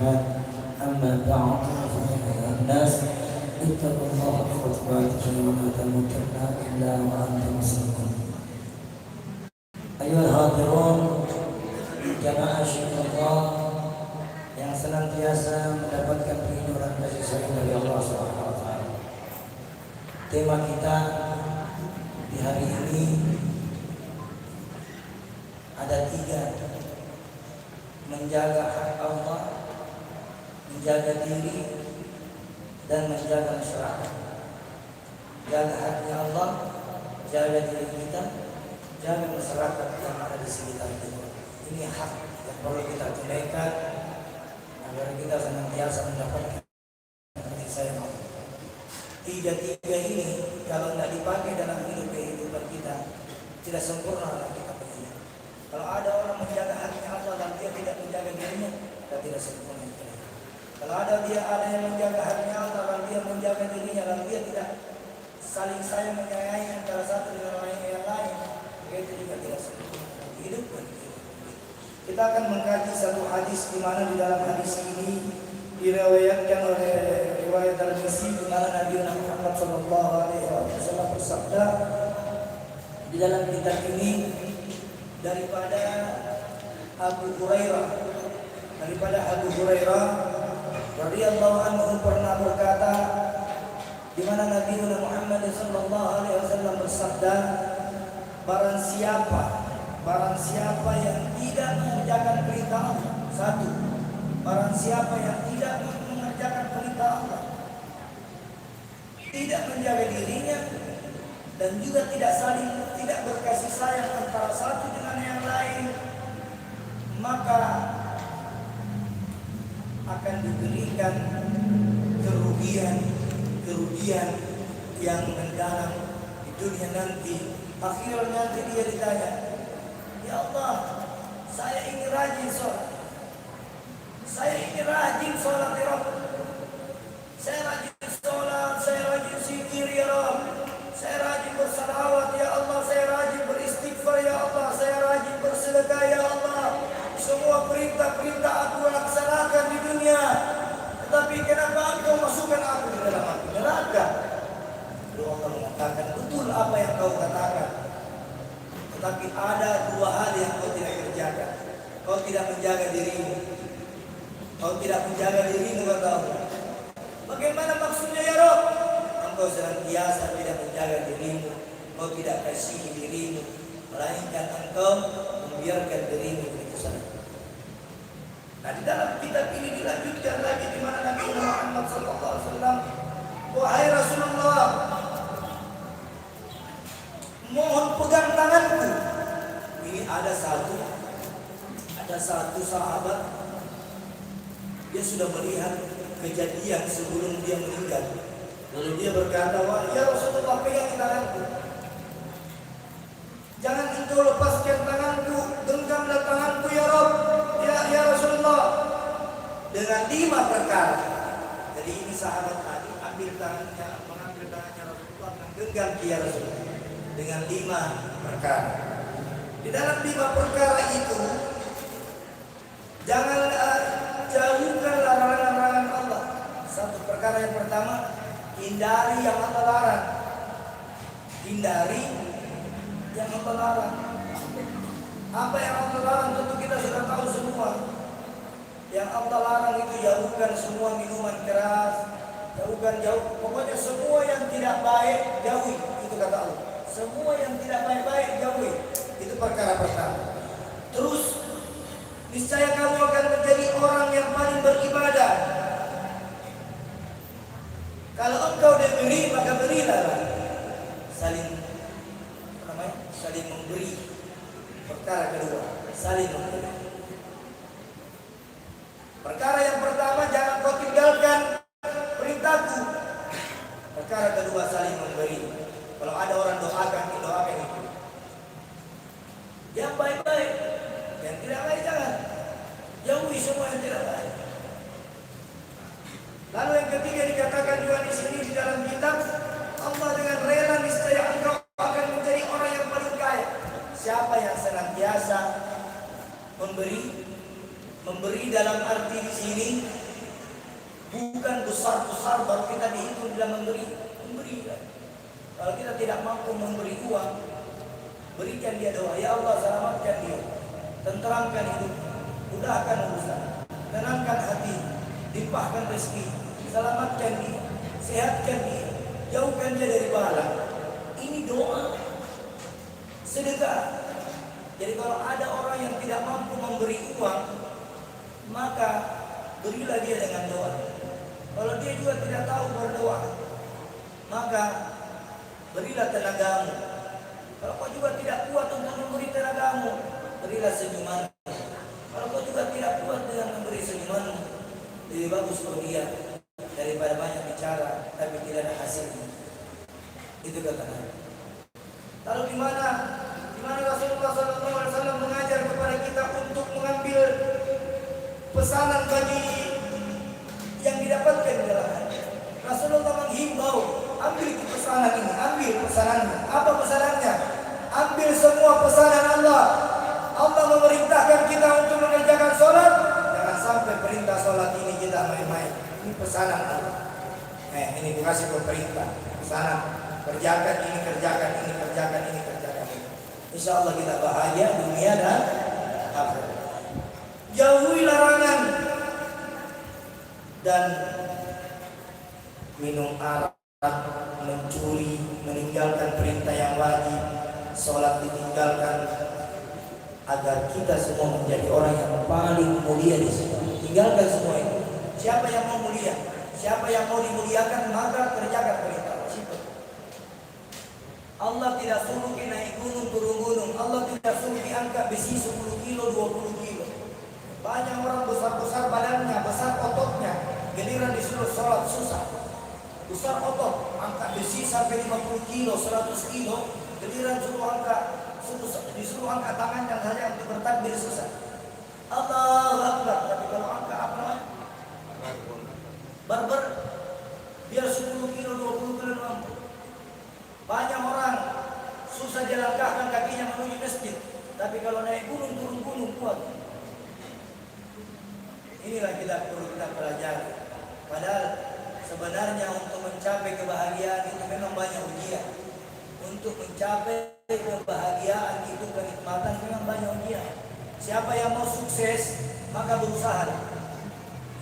الرحمن أما بعد فيا أيها الناس اتقوا الله حق تقاته ولا تموتن إلا وأنتم مسلمون. أيها الحاضرون jamaah syukurullah yang senantiasa mendapatkan perlindungan kasih sayang dari Allah Subhanahu wa taala. Tema kita di hari ini ada 3: menjaga hak Allah, menjaga diri, dan menjaga masyarakat. Jaga haknya Allah, jaga diri kita, jaga masyarakat yang ada di sekitar kita. Ini hak yang perlu kita tunaikan agar kita senantiasa mendapatkan kasih sayang Allah. 3 ini kalau tidak dipakai dalam kehidupan kita, tidak sempurna kita punya. Kalau ada orang menjaga haknya Allah dan dia tidak menjaga dirinya, kita tidak sempurna. Kalau ada yang menjaga haknya Allah dan dia menjaga dirinya dan dia tidak saling sayang menyayangi antara satu dengan yang lain, itu juga tidak sempurna kehidupan. Kita akan mengkaji satu hadis di mana di dalam hadis ini diriwayatkan oleh riwayat Al-Bukhari di mana Nabi Muhammad sallallahu alaihi wasallam bersabda di dalam kitab ini daripada Abu Hurairah radhiyallahu anhu pernah berkata di mana Nabi Muhammad sallallahu alaihi wasallam bersabda, barang siapa yang tidak mengerjakan perintah Allah, barang siapa yang tidak mengerjakan perintah Allah, tidak menjaga dirinya dan juga tidak berkasih sayang antara satu dengan yang lain, maka akan diberikan kerugian yang mendalam di dunia nanti. Akhirnya nanti dia ditanya, ya Allah, saya ingin rajin sholat, ya Rabb. Saya rajin sholat, saya rajin zikir ya Rabb. Saya rajin bersalawat ya Allah, saya rajin beristighfar ya Allah, saya rajin bersedekah ya Allah. Semua perintah-perintah aku laksanakan di dunia. Tetapi kenapa Engkau masukkan aku di dalam api neraka? Lalu Allah mengatakan, betul apa yang kau katakan. Tetapi ada 2 hal yang kau tidak kerjakan. Kau tidak menjaga dirimu. Kata Allah. Bagaimana maksudnya ya Rabb? Engkau senantiasa tidak menjaga dirimu. Kau tidak kasihi dirimu, melainkan engkau membiarkan dirimu begitu saja. Nah, di dalam kitab ini dilanjutkan lagi di mana Nabi Muhammad SAW, wahai Rasulullah, mohon pegang tanganku. Ini ada satu sahabat, dia sudah melihat kejadian sebelum dia meninggal. Lalu dia berkata, wah ya Rasulullah, pegang tanganku. Jangan engkau lepaskan tanganku, genggamlah tanganku ya Rabb, ya Rasulullah, dengan 5 perkara. Jadi ini sahabat tadi mengambil tangannya Rasulullah, menggenggam dia Rasulullah dengan 5 perkara. Di dalam 5 perkara itu, janganlah jauhkan larangan-larangan Allah. Satu perkara yang pertama, hindari yang Allah larang. Apa yang Allah larang tentu kita sudah tahu semua. Yang Allah larang itu jauhkan semua minuman keras, pokoknya semua yang tidak baik jauhi, itu kata Allah. Semua yang tidak baik jauhi. Itu perkara pertama. Terus, niscaya kamu akan menjadi orang yang paling beribadah. Kalau engkau diberi, maka berilah. Saling memberi. Perkara kedua, saling memberi. Perkara yang pertama, jangan kau tinggalkan perintahku. Perkara kedua, saling memberi. Kalau ada orang doakan itu. Yang baik-baik, yang tidak baik jangan. Jauhi semua yang tidak baik. Lalu yang ketiga dikatakan juga di sini di dalam kitab, Allah dengan rela niscaya engkau akan menjadi orang yang paling kaya. Siapa yang senantiasa memberi dalam arti di sini besar-besar baru kita dihitung dalam memberi. Kalau kita tidak mampu memberi uang, berikan dia doa. Ya Allah, selamatkan dia, tenteramkan hidup, mudahkan urusan, tenangkan hati, limpahkan rezeki, selamatkan dia, sehatkan dia, jauhkan dia dari bala. Ini doa, sedekah. Jadi kalau ada orang yang tidak mampu memberi uang, maka berilah dia dengan doa. Kalau dia juga tidak tahu berdoa, maka berilah tenagamu. Kalau kau juga tidak kuat untuk memberi tenagamu, berilah senyuman. Kalau kau juga tidak kuat dengan memberi senyumanmu, lebih bagus kau diam daripada banyak bicara tapi tidak ada hasilnya. Itu kata Nabi. Lalu di mana Rasulullah SAW mengajar kepada kita untuk mengambil pesanan bagi yang didapatkan di dalam hati. Rasulullah menghimbau, ambil pesanan ini, ambil pesanannya. Apa pesanannya? Ambil semua pesanan Allah. Allah memerintahkan kita untuk mengerjakan sholat. Jangan sampai perintah sholat ini kita main-main. Ini pesanan Allah. Ini dikasih perintah, pesanan. Kerjakan ini, kerjakan ini, kerjakan ini, kerjakan ini. Insya Allah kita bahagia dunia dan akhirat. Jauhi larangan dan minum arak, mencuri, meninggalkan perintah yang wajib, sholat ditinggalkan, agar kita semua menjadi orang yang paling mulia di sini. Tinggalkan semua itu. Siapa yang mau mulia, siapa yang mau dimuliakan, maka kerjakan perintah. Allah tidak suruh naik gunung turun gunung. Allah tidak suruh diangkat besi 10 kilo, 20 kilo. Banyak orang besar-besar badannya, besar ototnya, giliran disuruh sholat susah. Besar otot, angkat besi sampai 50 kilo, 100 kilo, giliran disuruh angkat tangannya saja untuk bertakbir susah. Allahu Akbar. Tapi kalau angkat apa namanya? Barber, biar 10 kilo, 20 kilo mampu. Banyak orang susah dilangkahkan kakinya menuju masjid, tapi kalau naik gunung turun gunung kuat. Inilah perlu kita pelajari. Padahal sebenarnya untuk mencapai kebahagiaan itu memang banyak ujian. Untuk mencapai kebahagiaan itu, kenikmatan, memang banyak ujian. Siapa yang mau sukses maka berusaha.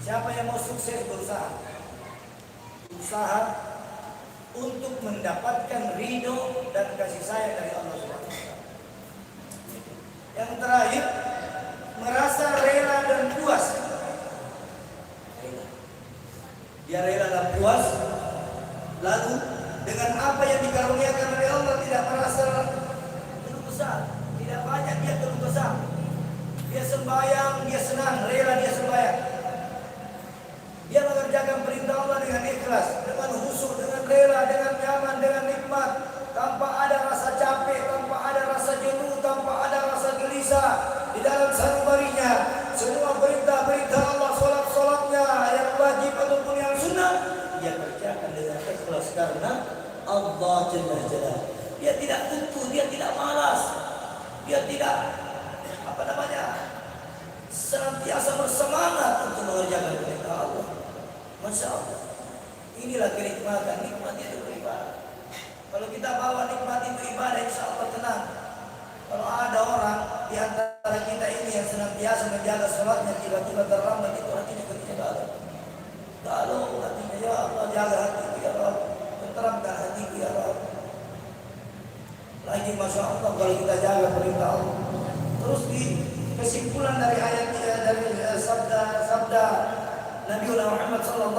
Siapa yang mau sukses berusaha. Usaha untuk mendapatkan ridho dan kasih sayang dari Allah SWT. Yang terakhir, merasa rela dan puas. Dia rela dan puas, lalu dengan apa yang dikaruniakan oleh Allah tidak merasa keluh kesah, tidak banyak dia keluh kesah. Dia sembahyang, dia senang, rela dia sembahyang. Dia mengerjakan perintah Allah dengan ikhlas, dengan khusyuk, dengan rela, dengan nyaman, dengan nikmat, tanpa ada rasa capek, tanpa ada rasa jenuh, tanpa ada rasa gelisah. Di dalam sanubarinya, semua perintah-perintah Allah, solat-solatnya, yang wajib ataupun yang sunnah, dia kerjakan dengan ikhlas karena Allah Jalla Jalla. Dia tidak kutu, dia tidak malas, dia tidak senantiasa bersemangat untuk mengerjakan perintah Allah. Masya Allah. Inilah kenikmatan, nikmat itu beribadah. Kalau kita bawa nikmat itu ibadah, insya Allah tenang. Kalau ada orang di antara kita ini yang senantiasa menjaga sholatnya, tiba-tiba terlambat, itu hatinya ketiadaan. Kalau hatinya, ya Allah jaga hatiku ya Allah, tenteramkan hatiku ya Allah. Lagi Masya Allah kalau kita jaga perintah Allah. Terus di kesimpulan dari ayat dari sabda Nabi Muhammad SAW,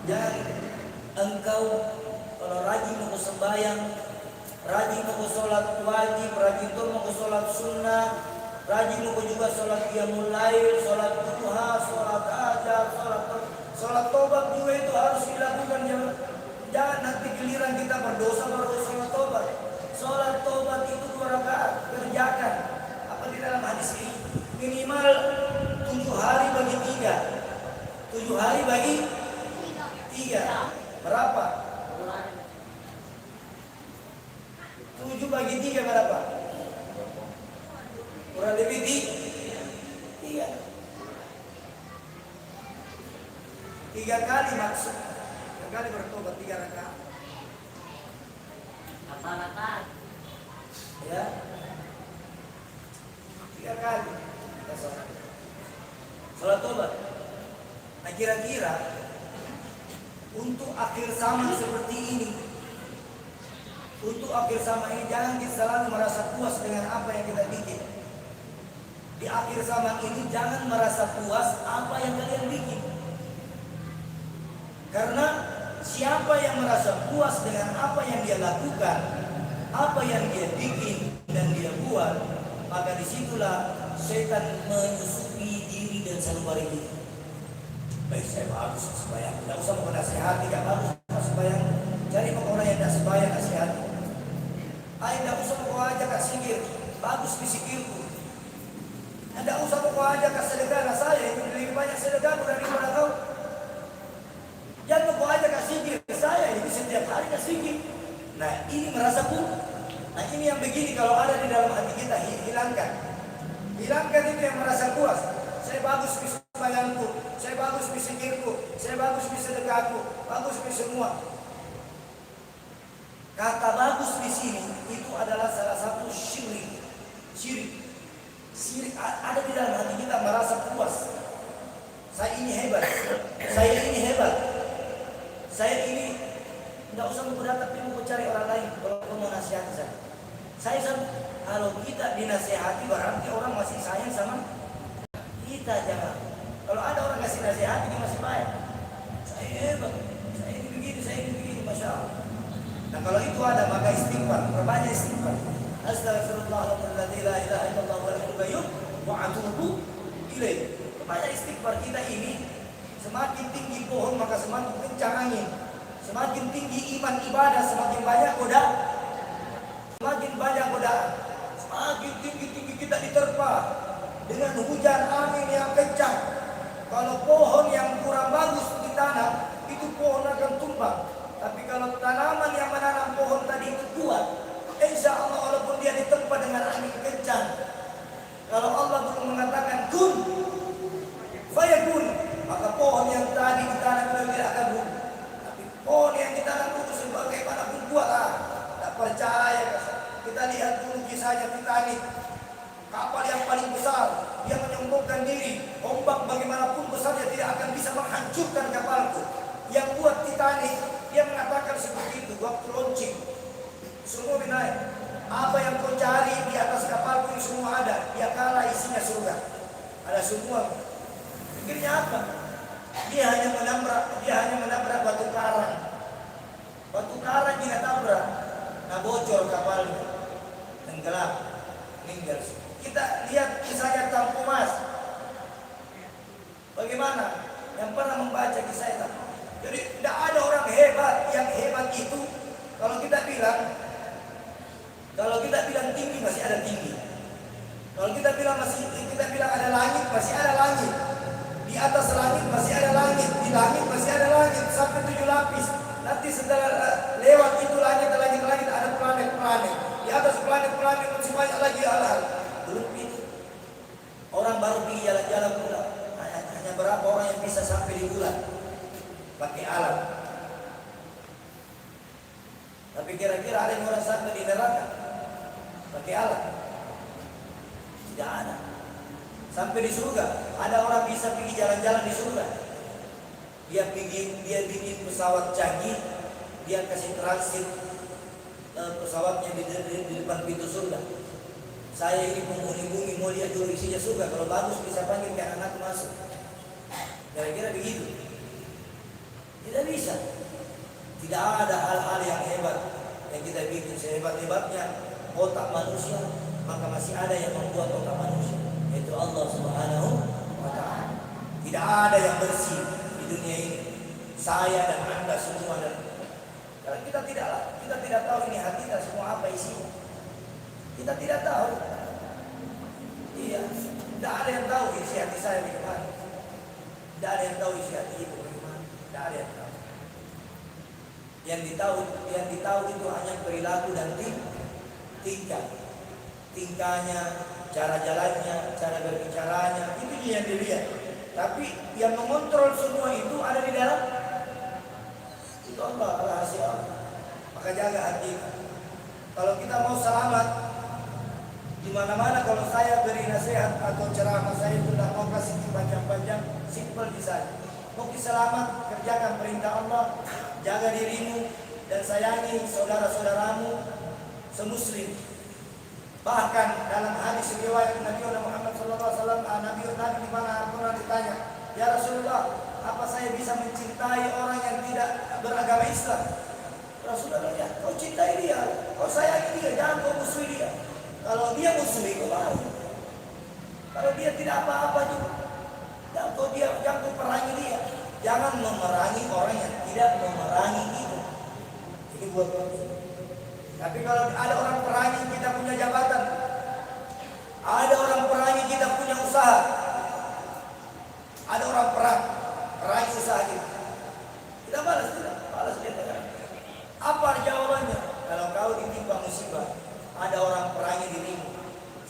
jangan engkau kalau rajin mau sembahyang, rajin mau sholat wajib, rajin mau sholat sunnah, rajin mau juga sholat qiyamul lail, sholat duha, sholat asar, sholat tobat juga itu harus dilakukan. Jangan nanti giliran kita berdosa baru sholat tobat. Sholat tobat itu 2 rakaat, kerjakan. Apa di dalam hadis ini? Minimal 7 hari bagi 3. 7 hari bagi 3. Berapa? 7 bagi 3 berapa? Kurang lebih 3. 3 kali maksud. 3 kali bertobat 3 rakaat. Apa rakaat? Ya. 3 kali kita sholat tobat. Nah kira-kira untuk akhir zaman seperti ini, untuk akhir zaman ini jangan kita selalu merasa puas dengan apa yang kita bikin. Di akhir zaman ini jangan merasa puas apa yang kalian bikin. Karena siapa yang merasa puas dengan apa yang dia lakukan, apa yang dia bikin dan dia buat, maka disitulah setan menyusupi diri dan sanubari diri. Baik saya bagus sembahyang, tidak usah mau nasihati, tidak bagus sembahyang. Cari orang yang tidak sembahyang nasihati. Tidak usah mau ajak kat sikir, bagus pisikirku. Tidak usah mau ajak kat sedekah saya, itu lebih banyak sedekah daripada kau. Jangan mau ajak kat sikir, saya ini setiap hari kat sikir. Nah ini merasa pun. Nah ini yang begini kalau ada di dalam hati kita hilangkan. Hilangkan itu yang merasa puas. Saya bagus di sembahyangku, saya bagus di zikirku, saya bagus di sedekahku, bagus di semua. Kata bagus di sini itu adalah salah satu syirik. Syirik ada di dalam hati kita merasa puas. Saya ini hebat, saya ini hebat, saya ini tidak usah mau tapi mau cari orang lain kalau mau nasihati saya. Kalau kita dinasihati berarti orang masih sayang sama kita. Jangan. Kalau ada orang kasih nasihat ini masih baik. Saya hebat, saya ini begini, masya Allah. Nah kalau itu ada maka istighfar, perbanyak istighfar. Astaghfirullahaladzim la ilaha illallah wa la ilaha wa atubu ilaih. Perbanyak istighfar. Kita ini semakin tinggi pohon maka semakin kencang angin. Semakin tinggi iman ibadah semakin banyak godaan. Semakin banyak godaan. Semakin tinggi kita diterpa dengan hujan angin yang kencang. Kalau pohon yang kurang bagus ditanam, itu pohon akan tumbang. Tapi kalau tanaman yang menanam pohon tadi itu kuat, insya Allah walaupun dia ditempa dengan angin kencang, kalau Allah belum mengatakan kun, fayakun, maka pohon yang tadi ditanam itu tidak akan tumbuh. Tapi pohon yang ditanam itu sebagaimanapun kuat, tak percaya. Kita lihat dulu kisahnya Titanic. Kapal yang paling besar, dia menyombongkan diri. Ombak bagaimanapun besarnya tidak akan bisa menghancurkan kapalku. Yang buat Titanic, dia mengatakan seperti itu waktu launching. Semua naik. Apa yang kau cari di atas kapalku ini semua ada. Dia kalah isinya surga. Ada semua. Pikirnya apa? Dia hanya menabrak batu karang. Batu karang dia tabrak. Nah bocor kapalnya. Tenggelam. Meninggal. Kita lihat kisahnya Tampu Mas. Bagaimana? Yang pernah membaca kisah itu. Jadi tidak ada orang hebat. Yang hebat itu kalau kita bilang tinggi masih ada tinggi. Kalau kita bilang ada langit masih ada langit. Di atas langit masih ada langit. Di langit masih ada langit sampai 7 lapis. Nanti setelah lewat itu langit ada planet-planet. Di atas planet-planet masih banyak lagi hal-hal. Belum itu. Orang baru pergi jalan-jalan pula. Hanya berapa orang yang bisa sampai di bulan pakai alat. Tapi kira-kira ada yang orang sampai di neraka pakai alat? Tidak ada. Sampai di surga, ada orang bisa pergi jalan-jalan di surga. Dia bikin pesawat canggih, dia kasih transit pesawatnya di depan pintu surga. Saya ini penghuni mau lihat dulu isinya surga. Kalau bagus bisa panggil ke anak masuk. Kira-kira begitu. Tidak bisa. Tidak ada hal-hal yang hebat yang kita bikin. Sehebat-hebatnya otak manusia, maka masih ada yang membuat otak manusia, yaitu Allah Subhanahu wa Ta'ala. Tidak ada yang bersih di dunia ini. Saya dan Anda semua karena kita tidak tahu ini hati kita semua apa isinya. Kita tidak tahu. Iya, tidak ada yang tahu isi hati saya bagaimana. Tidak ada yang tahu isi hati itu bagaimana. Tidak ada yang tahu. Yang ditahu itu hanya perilaku dan tingkah. Tingkahnya, cara jalannya, cara berbicaranya, itu yang dilihat. Tapi yang mengontrol semua itu ada di dalam itu Allah, rahasia Allah. Maka jaga hati. Kalau kita mau selamat di mana-mana, kalau saya beri nasihat atau ceramah, saya itu tidak mau kasih panjang-panjang, simple bisa. Mau selamat, kerjakan perintah Allah, jaga dirimu dan sayangi saudara-saudaramu semuslim. Bahkan dalam hadis riwayat Nabi Muhammad SAW, Nabi di mana pernah ditanya, ya Rasulullah, apa saya bisa mencintai orang yang tidak beragama Islam? Rasulullah, ya, kau cintai dia, kau sayangi dia, jangan kau musuhi dia. Kalau dia musuhi, kau mau. Kalau dia tidak apa-apa juga, jangan kau perangi dia. Jangan memerangi orang yang tidak memerangi kita. Ini buat kau. Tapi kalau ada orang perangi kita punya jabatan, ada orang perangi kita punya usaha, ada orang perangi usaha kita balas dia. Apa jawabannya? Kalau kau ditimpa musibah, ada orang perangi dirimu,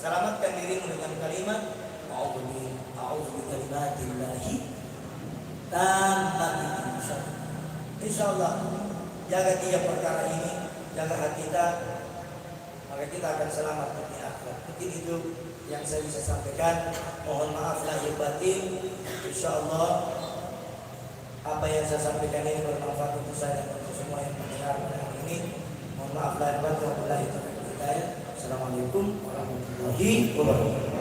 selamatkan dirimu dengan kalimat a'udzu bikalimatillahi tammati. Insyaallah jaga 3 perkara ini, jaga hati kita, maka kita akan selamat di akhirat. Mungkin itu yang saya bisa sampaikan. Mohon maaf lahir batin. Insyaallah apa yang saya sampaikan ini bermanfaat untuk saya dan untuk semua yang mendengar ini. Mohon maaf lahir batin. Wabillahi taufiq wal hidayah. Assalamualaikum warahmatullahi wabarakatuh.